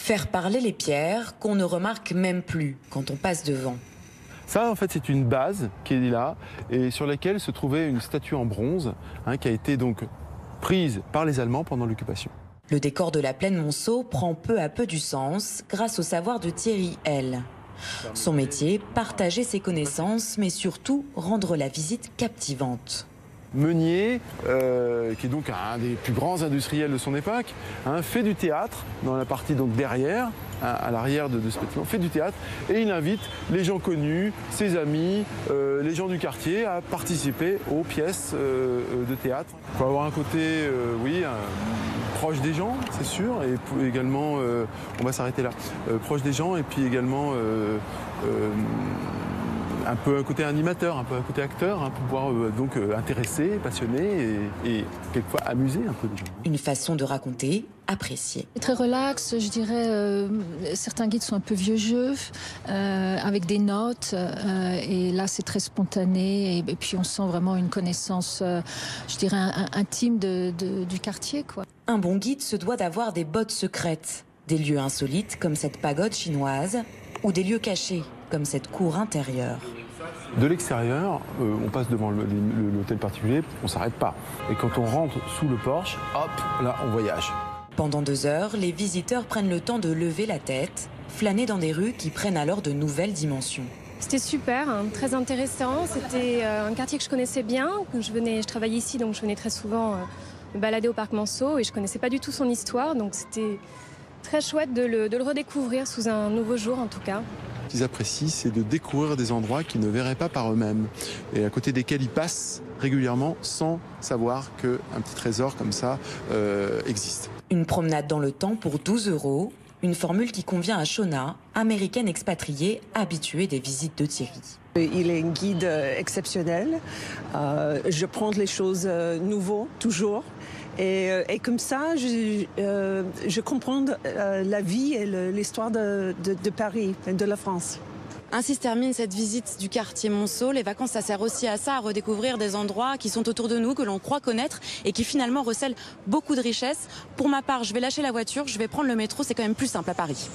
Faire parler les pierres qu'on ne remarque même plus quand on passe devant. Ça, en fait, c'est une base qui est là et sur laquelle se trouvait une statue en bronze qui a été donc prise par les Allemands pendant l'occupation. Le décor de la plaine Monceau prend peu à peu du sens grâce au savoir de Thierry L. Son métier, partager ses connaissances, mais surtout rendre la visite captivante. Meunier, qui est donc un des plus grands industriels de son époque, fait du théâtre dans la partie donc derrière, à l'arrière de ce bâtiment, fait du théâtre et il invite les gens connus, ses amis, les gens du quartier à participer aux pièces de théâtre. Il faut avoir un côté, proche des gens, c'est sûr, et également, on va s'arrêter là, proche des gens et puis également un peu un côté animateur, un peu un côté acteur, pour pouvoir donc intéresser, passionner et quelquefois amuser un peu les gens. Une façon de raconter appréciée. Très relax, je dirais. Certains guides sont un peu vieux jeu, avec des notes. Et là, c'est très spontané. Et puis, on sent vraiment une connaissance, je dirais, intime du quartier, quoi. Un bon guide se doit d'avoir des bottes secrètes, des lieux insolites comme cette pagode chinoise ou des lieux cachés comme cette cour intérieure. De l'extérieur, on passe devant l'hôtel particulier, on ne s'arrête pas. Et quand on rentre sous le porche, hop, là, on voyage. Pendant 2 heures, les visiteurs prennent le temps de lever la tête, flâner dans des rues qui prennent alors de nouvelles dimensions. C'était super, très intéressant. C'était un quartier que je connaissais bien. Je travaillais ici, donc je venais très souvent me balader au parc Monceau et je ne connaissais pas du tout son histoire. Donc c'était très chouette de le redécouvrir sous un nouveau jour en tout cas. Ce qu'ils apprécient, c'est de découvrir des endroits qu'ils ne verraient pas par eux-mêmes et à côté desquels ils passent régulièrement sans savoir qu'un petit trésor comme ça existe. Une promenade dans le temps pour 12 €, une formule qui convient à Shona, américaine expatriée habituée des visites de Thierry. Il est un guide exceptionnel. Je prends les choses nouvelles, toujours. Et comme ça, je comprends la vie et l'histoire de Paris et de la France. Ainsi se termine cette visite du quartier Monceau. Les vacances, ça sert aussi à ça, à redécouvrir des endroits qui sont autour de nous, que l'on croit connaître et qui finalement recèlent beaucoup de richesses. Pour ma part, je vais lâcher la voiture, je vais prendre le métro, c'est quand même plus simple à Paris.